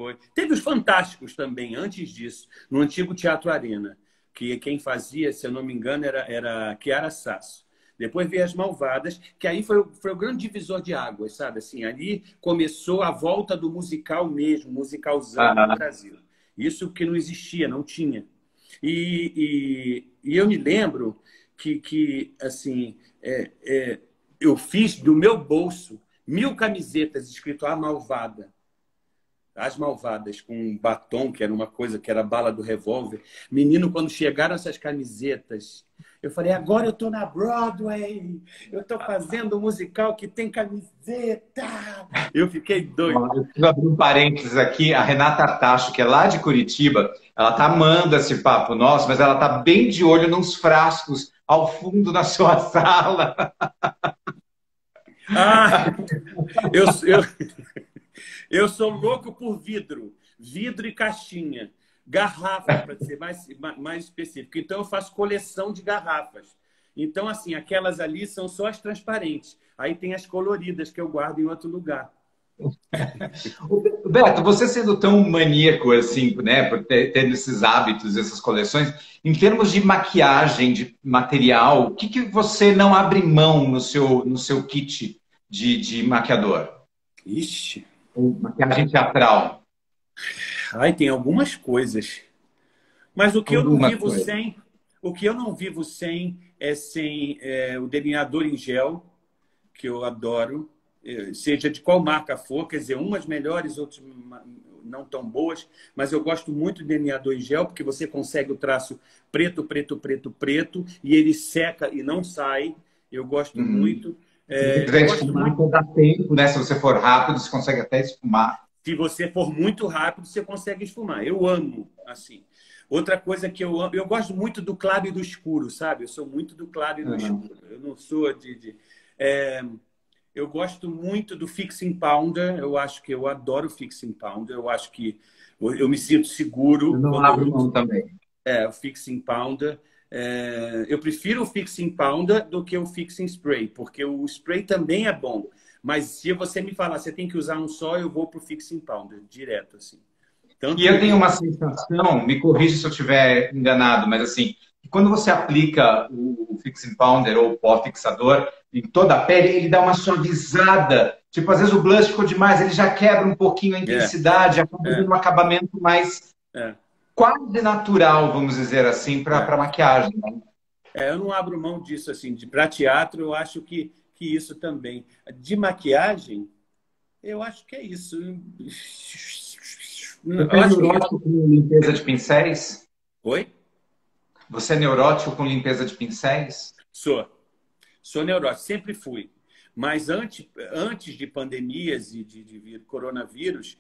Foi. Teve os Fantásticos também, antes disso, no antigo Teatro Arena, que quem fazia, se eu não me engano, era Chiara Sasso. Depois veio As Malvadas, que aí foi o grande divisor de águas, sabe? Assim, ali começou a volta do musical mesmo, musicalzão no Brasil. Isso que não existia, não tinha. E eu me lembro que assim, eu fiz do meu bolso 1000 camisetas escrito A Malvada. As Malvadas, com um batom, que era uma coisa que era bala do revólver. Menino, quando chegaram essas camisetas, eu falei, agora eu estou na Broadway, eu estou fazendo um musical que tem camiseta. Eu fiquei doido. Eu preciso abrir um parênteses aqui. A Renata Tacho, que é lá de Curitiba, ela tá amando esse papo nosso, mas ela tá bem de olho nos frascos ao fundo da sua sala. Ah, eu sou louco por vidro. Vidro e caixinha. Garrafa, para ser mais específico. Então, eu faço coleção de garrafas. Então, assim, aquelas ali são só as transparentes. Aí tem as coloridas que eu guardo em outro lugar. Beto, você sendo tão maníaco assim, né, por ter esses hábitos, essas coleções, em termos de maquiagem, de material, o que você não abre mão no seu kit de maquiador? Ixi. Maquiagem teatral. Ai, tem algumas coisas. Mas o que eu não vivo sem, o que eu não vivo sem o delineador em gel, que eu adoro, seja de qual marca for, quer dizer, umas melhores, outras não tão boas, mas eu gosto muito do delineador em gel, porque você consegue o traço preto, preto, preto, preto, e ele seca e não sai. Eu gosto muito. Se quiser esfumar, dá tempo, né? Se você for rápido, você consegue até esfumar. Se você for muito rápido, você consegue esfumar. Eu amo, assim. Outra coisa que eu amo, eu gosto muito do claro e do escuro, sabe? Eu sou muito do claro e do escuro. Eu não sou eu gosto muito do Fixing Pounder. Eu acho que eu adoro o Fixing Pounder. Eu acho que eu me sinto seguro. Eu não abro mão também. O Fixing Pounder. Eu prefiro o Fixing Pounder do que o Fixing Spray, porque o spray também é bom. Mas se você me falar, você tem que usar um só, eu vou para o Fixing Pounder, direto, assim. E eu tenho uma sensação, me corrija se eu estiver enganado, mas assim, quando você aplica o Fixing Pounder ou o pó fixador em toda a pele, ele dá uma suavizada. Tipo, às vezes o blush ficou demais, ele já quebra um pouquinho a intensidade, acaba dando um acabamento mais quase natural, vamos dizer assim, para maquiagem. Né? Eu não abro mão disso, assim. Para teatro, eu acho que isso também. De maquiagem, eu acho que é isso. Você é neurótico com limpeza de pincéis? Oi? Você é neurótico com limpeza de pincéis? Sou neurótico, sempre fui. Mas antes de pandemias e de coronavírus,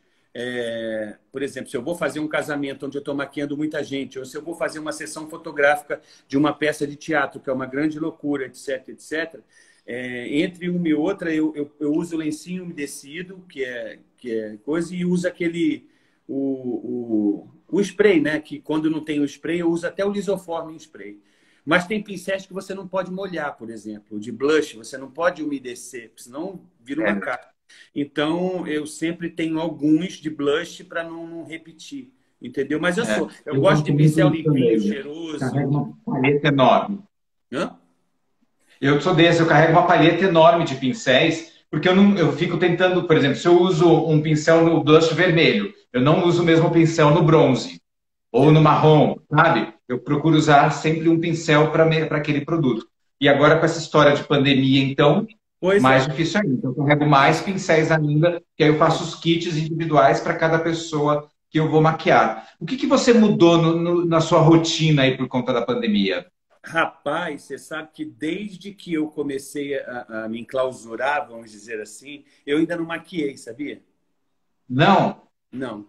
por exemplo, se eu vou fazer um casamento onde eu estou maquiando muita gente, ou se eu vou fazer uma sessão fotográfica de uma peça de teatro, que é uma grande loucura, etc., etc., entre uma e outra, eu uso o lencinho umedecido, que é coisa, e uso o spray, né? Que quando não tem o spray, eu uso até o lisoforme em spray. Mas tem pincéis que você não pode molhar, por exemplo. De blush, você não pode umedecer, senão vira uma cara. Então, eu sempre tenho alguns de blush para não repetir. Entendeu? Mas eu gosto de pincel limpinho, cheiroso. Carrega uma paleta enorme. Hã? Eu sou desse, eu carrego uma paleta enorme de pincéis, porque eu fico tentando, por exemplo, se eu uso um pincel no blush vermelho, eu não uso o mesmo pincel no bronze ou no marrom, sabe? Eu procuro usar sempre um pincel para aquele produto. E agora, com essa história de pandemia, então, mais difícil ainda. Então, eu carrego mais pincéis ainda, que aí eu faço os kits individuais para cada pessoa que eu vou maquiar. O que você mudou na sua rotina aí por conta da pandemia? Rapaz, você sabe que desde que eu comecei a me enclausurar, vamos dizer assim, eu ainda não maquiei, sabia? Não? Não.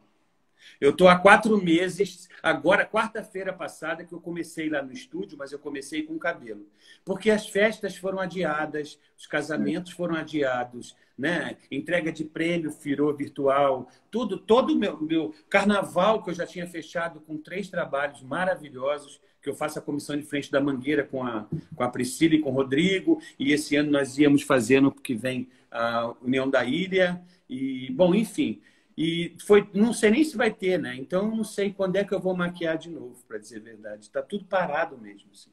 Eu estou há 4 meses, agora, quarta-feira passada, que eu comecei lá no estúdio, mas eu comecei com cabelo. Porque as festas foram adiadas, os casamentos foram adiados, né? Entrega de prêmio virou virtual, todo o meu carnaval, que eu já tinha fechado com 3 trabalhos maravilhosos, que eu faço a comissão de frente da Mangueira com a Priscila e com o Rodrigo, e esse ano nós íamos fazer no que vem a União da Ilha, e, bom, enfim. E foi, não sei nem se vai ter, né? Então, eu não sei quando é que eu vou maquiar de novo, para dizer a verdade. Está tudo parado mesmo, assim.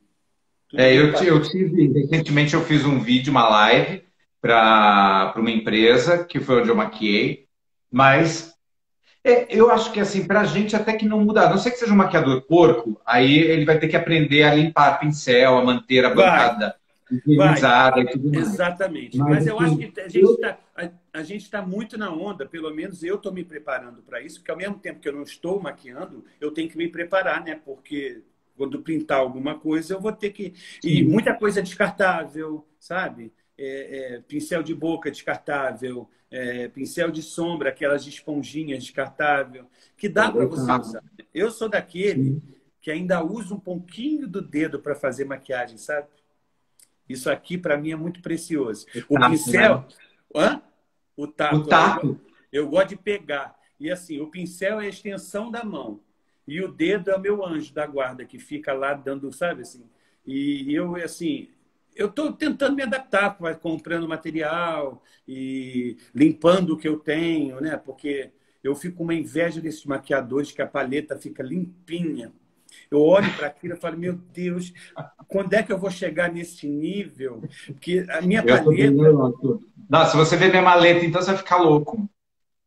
Tudo bem parado. Recentemente eu fiz um vídeo, uma live, para uma empresa, que foi onde eu maquiei, mas eu acho que assim, para a gente até que não muda, a não ser que seja um maquiador porco, aí ele vai ter que aprender a limpar pincel, a manter a Vai, bancada vai. higienizada e tudo mais. Exatamente. Mas Mas eu acho assim, que eu, a gente está muito na onda, pelo menos eu estou me preparando para isso, porque ao mesmo tempo que eu não estou maquiando, eu tenho que me preparar, né? Porque quando pintar alguma coisa, eu vou ter que. E sim, muita coisa descartável, sabe? Pincel de boca descartável, pincel de sombra, aquelas de esponjinhas descartável, que dá para você usar. Eu sou daquele sim. que ainda usa um pouquinho do dedo para fazer maquiagem, sabe? Isso aqui, para mim, é muito precioso. O Tato, né? pincel... Hã? O O tato. tato. Eu gosto de pegar. E assim, o pincel é a extensão da mão. E o dedo é o meu anjo da guarda, que fica lá dando, sabe assim? E eu, assim... Eu estou tentando me adaptar, comprando material e limpando o que eu tenho, né? Porque eu fico com uma inveja desses maquiadores que a paleta fica limpinha. Eu olho para aquilo e falo, meu Deus, quando é que eu vou chegar nesse nível? Porque a minha Eu sou bem paleta neurótico. Não, se você ver minha maleta, então você vai ficar louco.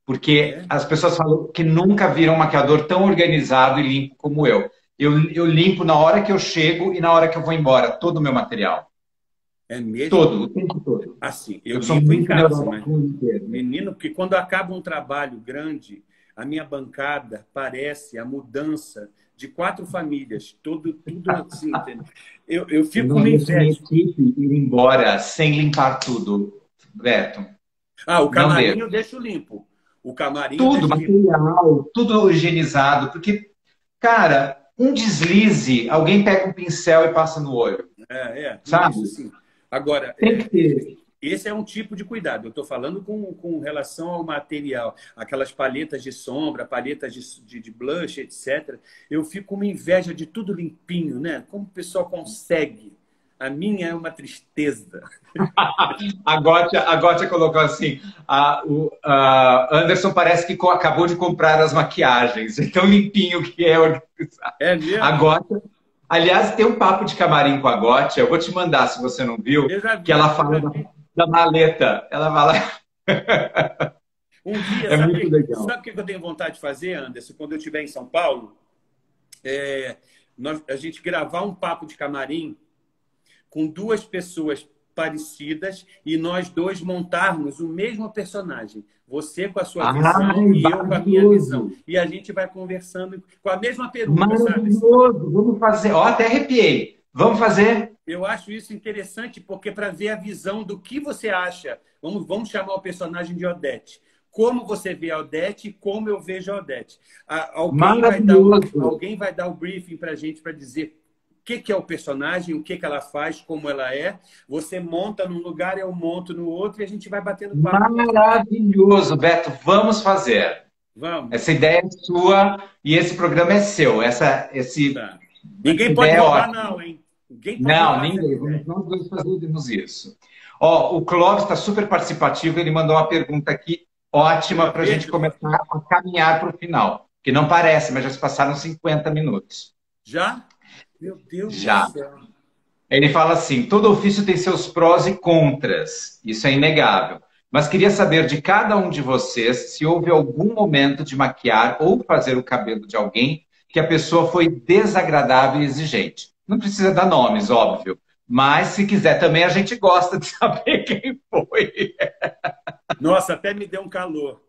Porque é, as pessoas falam que nunca viram um maquiador tão organizado e limpo como eu. Eu limpo na hora que eu chego e na hora que eu vou embora, todo o meu material. é mesmo? Todo, o tempo todo. Assim, eu Eu sou limpo em muito casa, neurótico mas, com limpeza. menino, porque quando acaba um trabalho grande, a minha bancada parece a mudança de 4 famílias, tudo assim, entendeu? Eu Eu fico com não uma deixo minha inveja. equipe ir embora sem limpar tudo, Beto. Ah, o Não camarim deixo. eu deixo limpo. O camarim eu Tudo, deixo limpo. material, tudo higienizado. Porque, cara, um deslize, alguém pega um pincel e passa no olho, Não, sabe? isso sim. Agora, Tem que ter. esse é um tipo de cuidado. Eu estou falando com relação ao material, aquelas palhetas de sombra, palhetas de blush, etc. Eu fico com uma inveja de tudo limpinho, né? Como o pessoal consegue? A minha é uma tristeza. A Gótia colocou assim: Anderson parece que acabou de comprar as maquiagens, é tão limpinho que é organizado. É A mesmo? Gótia, aliás, tem um papo de camarim com a Gótia, eu vou te mandar se você não viu, Eu já que ela vi, eu fala já da, vi. da maleta. Ela fala, Um dia, é muito legal. sabe o que eu tenho vontade de fazer, Anderson? Quando eu estiver em São Paulo, a gente gravar um papo de camarim com 2 pessoas parecidas e nós dois montarmos o mesmo personagem. Você com a sua visão Ai, e eu com a minha visão. maravilhoso! E a gente vai conversando com a mesma peruca, sabe? Assim, Maravilhoso! Vamos fazer. Ó, até arrepiei. Vamos fazer? eu acho isso interessante porque para ver a visão do que você acha. Vamos chamar o personagem de Odete. Como você vê a Odete e como eu vejo a Odete. Maravilhoso! Alguém vai dar o briefing para a gente para dizer o que é o personagem, o que ela faz, como ela é. Você monta num lugar, eu monto no outro e a gente vai batendo papo. Maravilhoso, Beto. Vamos fazer. Vamos. Essa ideia é sua e esse programa é seu. Tá. Essa Ninguém pode ideia é roubar, ótima. não, hein? Ninguém pode Não, roubar essa ninguém. ideia. Nós dois fazermos isso. Ó, o Clóvis está super participativo. Ele mandou uma pergunta aqui ótima Olha, para a gente verde, Cláudio. começar a caminhar para o final. Que não parece, mas já se passaram 50 minutos. Já? Meu Deus do Já. céu. Ele fala assim: todo ofício tem seus prós e contras, isso é inegável. Mas queria saber de cada um de vocês se houve algum momento de maquiar ou fazer o cabelo de alguém que a pessoa foi desagradável e exigente. Não precisa dar nomes, óbvio. Mas se quiser também, a gente gosta de saber quem foi. Nossa, até me deu um calor.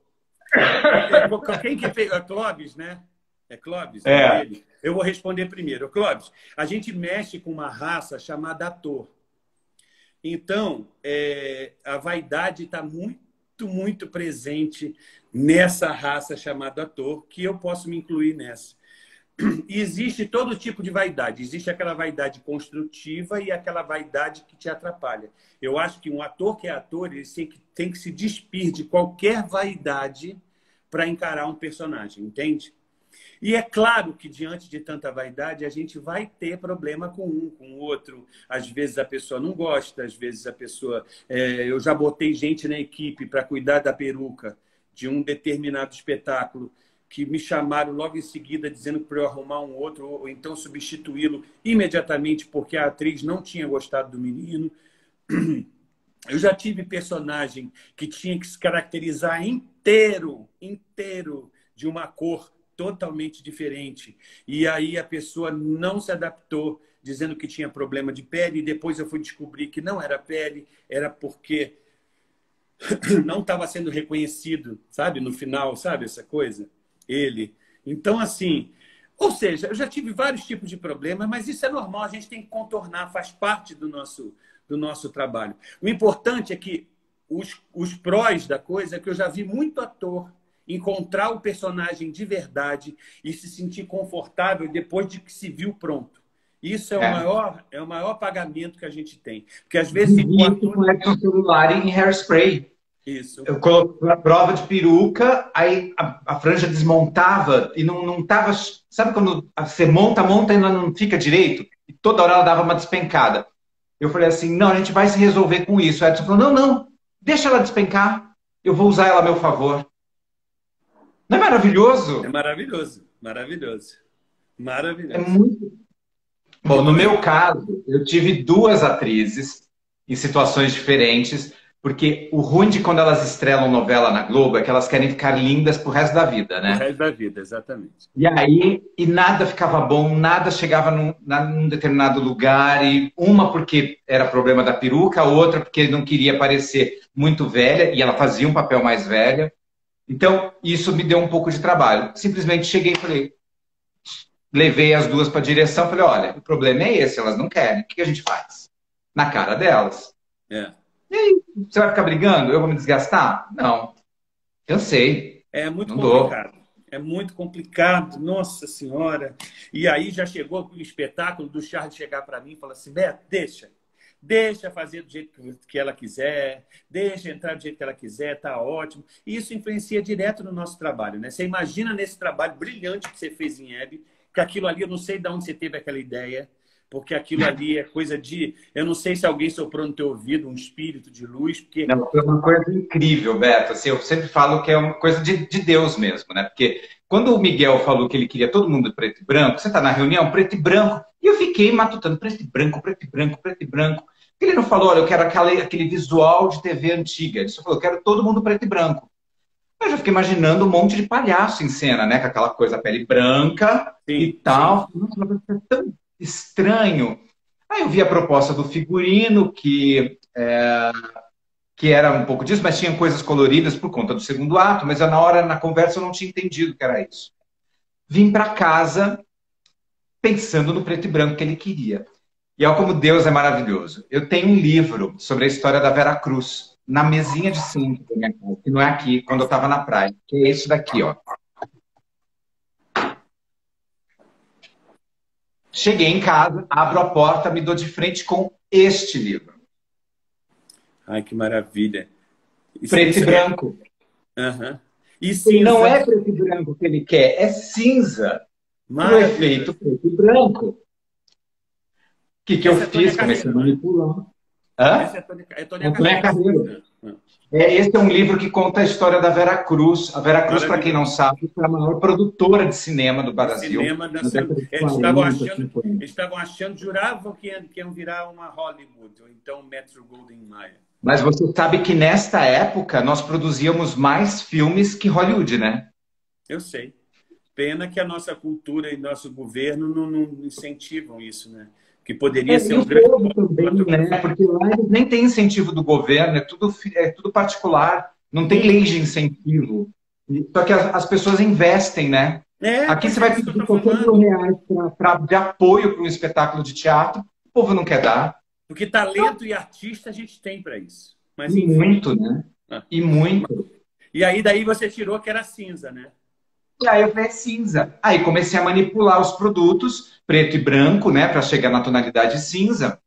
Quem que fez? É Clóvis, né? É Clóvis o nome É. dele? Eu vou responder primeiro. Clóvis, a gente mexe com uma raça chamada ator. Então, a vaidade está muito presente nessa raça chamada ator, que eu posso me incluir nessa. E existe todo tipo de vaidade. Existe aquela vaidade construtiva e aquela vaidade que te atrapalha. Eu acho que um ator que é ator, ele tem que se despir de qualquer vaidade para encarar um personagem, entende? E é claro que, diante de tanta vaidade, a gente vai ter problema com um, com o outro. Às vezes a pessoa não gosta, às vezes a pessoa... eu já botei gente na equipe para cuidar da peruca de um determinado espetáculo, que me chamaram logo em seguida dizendo para eu arrumar um outro, ou então substituí-lo imediatamente porque a atriz não tinha gostado do menino. Eu já tive personagem que tinha que se caracterizar inteiro de uma cor totalmente diferente. E aí a pessoa não se adaptou, dizendo que tinha problema de pele, e depois eu fui descobrir que não era pele, era porque não estava sendo reconhecido, sabe? No final, sabe essa coisa? Ele. Então, assim, ou seja, eu já tive vários tipos de problemas, mas isso é normal, a gente tem que contornar, faz parte do nosso trabalho. O importante é que os prós da coisa é que eu já vi muito ator encontrar o personagem de verdade e se sentir confortável depois de que se viu pronto. Isso é o maior pagamento que a gente tem. Porque às vezes tem um ator... com celular em Hairspray. Isso. Eu coloquei a prova de peruca, aí a franja desmontava e não estava... Sabe quando você monta e ela não fica direito? E toda hora ela dava uma despencada. Eu falei assim, não, a gente vai se resolver com isso. A Edson falou, não, deixa ela despencar, eu vou usar ela a meu favor. Não é maravilhoso? É maravilhoso, maravilhoso. Maravilhoso. É muito... Bom, no meu caso, eu tive duas atrizes em situações diferentes, porque o ruim de quando elas estrelam novela na Globo é que elas querem ficar lindas pro resto da vida, né? Pro resto da vida, exatamente. E aí, nada ficava bom, nada chegava num determinado lugar, e uma porque era problema da peruca, a outra porque não queria parecer muito velha, e ela fazia um papel mais velha. Então, isso me deu um pouco de trabalho. Simplesmente cheguei e falei, levei as duas para a direção, falei, olha, o problema é esse, elas não querem, o que a gente faz? Na cara delas. É. E aí, você vai ficar brigando? Eu vou me desgastar? Não. Cansei. É muito não complicado. É muito complicado, nossa senhora. E aí já chegou o espetáculo do Charles chegar para mim e falar assim, Beto, deixa fazer do jeito que ela quiser, deixa entrar do jeito que ela quiser, tá ótimo. E isso influencia direto no nosso trabalho, né? Você imagina nesse trabalho brilhante que você fez em Hebe, que aquilo ali, eu não sei de onde você teve aquela ideia, porque aquilo ali é coisa de... Eu não sei se alguém soprou no teu ouvido, um espírito de luz, porque... Não, foi uma coisa incrível, Beto. Assim, eu sempre falo que é uma coisa de Deus mesmo, né? Porque quando o Miguel falou que ele queria todo mundo preto e branco, você está na reunião, preto e branco, e eu fiquei matutando preto e branco, preto e branco, preto e branco. Ele não falou, olha, eu quero aquele visual de TV antiga. Ele só falou, eu quero todo mundo preto e branco. Eu já fiquei imaginando um monte de palhaço em cena, né? Com aquela coisa, pele branca e tal. Nossa, mas é tão estranho. Aí eu vi a proposta do figurino, que era um pouco disso, mas tinha coisas coloridas por conta do segundo ato, mas na conversa eu não tinha entendido que era isso. Vim para casa pensando no preto e branco que ele queria. E olha como Deus é maravilhoso. Eu tenho um livro sobre a história da Vera Cruz na mesinha de cinto da minha casa, que não é aqui, quando eu estava na praia, que é esse daqui, ó. Cheguei em casa, abro a porta, me dou de frente com este livro. Ai, que maravilha. Preto e branco. Uhum. E cinza. Não é preto e branco que ele quer, é cinza. O efeito preto e branco. O que eu fiz? Comecei a manipular. Essa é Tônia Carreiro. Esse é um livro que conta a história da Vera Cruz. A Vera Cruz, para quem não sabe, foi a maior produtora de cinema do Brasil. Eles estavam achando, juravam que iam virar uma Hollywood, ou então Metro Goldwyn Mayer. Mas você sabe que nesta época nós produzíamos mais filmes que Hollywood, né? Eu sei. Pena que a nossa cultura e nosso governo não incentivam isso, né? Que poderia ser um grande... também, né? Porque lá eles nem tem incentivo do governo, é tudo particular, não tem lei de incentivo. Só que as pessoas investem, né? Aqui você vai pedir qualquer R$1 de apoio para um espetáculo de teatro, o povo não quer dar. Porque talento e artista a gente tem para isso. Mas, e muito, né? E muito. E aí daí você tirou que era cinza, né? E aí eu falei, cinza. Aí comecei a manipular os produtos, preto e branco, né? Para chegar na tonalidade cinza.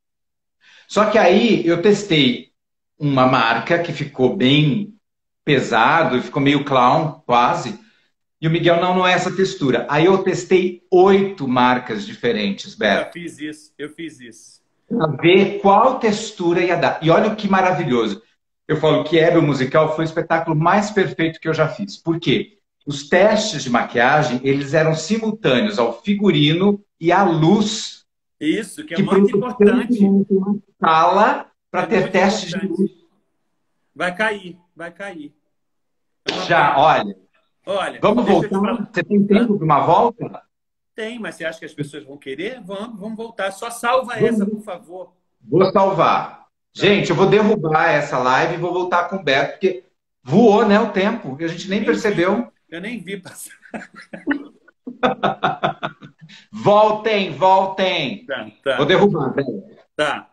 Só que aí eu testei uma marca que ficou bem pesado, ficou meio clown, quase. E o Miguel, não é essa textura. Aí eu testei 8 marcas diferentes, Beto. Eu fiz isso. Para ver qual textura ia dar. E olha o que maravilhoso. Eu falo que Hebe, o musical, foi o espetáculo mais perfeito que eu já fiz. Por quê? Os testes de maquiagem, eles eram simultâneos ao figurino e à luz, Isso, que é que muito importante. uma sala para É ter muito testes de importante. luz. Vai cair, vai cair. É uma Já, pena. olha, Olha, vamos deixa eu te voltar? falar. Você tem Hã? tempo de uma volta? Tem, mas você acha que as pessoas vão querer? Vamos voltar. Só salva essa, Vamos. por favor. Vou salvar. Tá. Gente, eu vou derrubar essa live e vou voltar com o Beto, porque voou, né, o tempo, e a gente nem Nem vi. percebeu. Eu nem vi passar. Voltem, voltem. Tá, Vou tá, derrubar, velho. tá.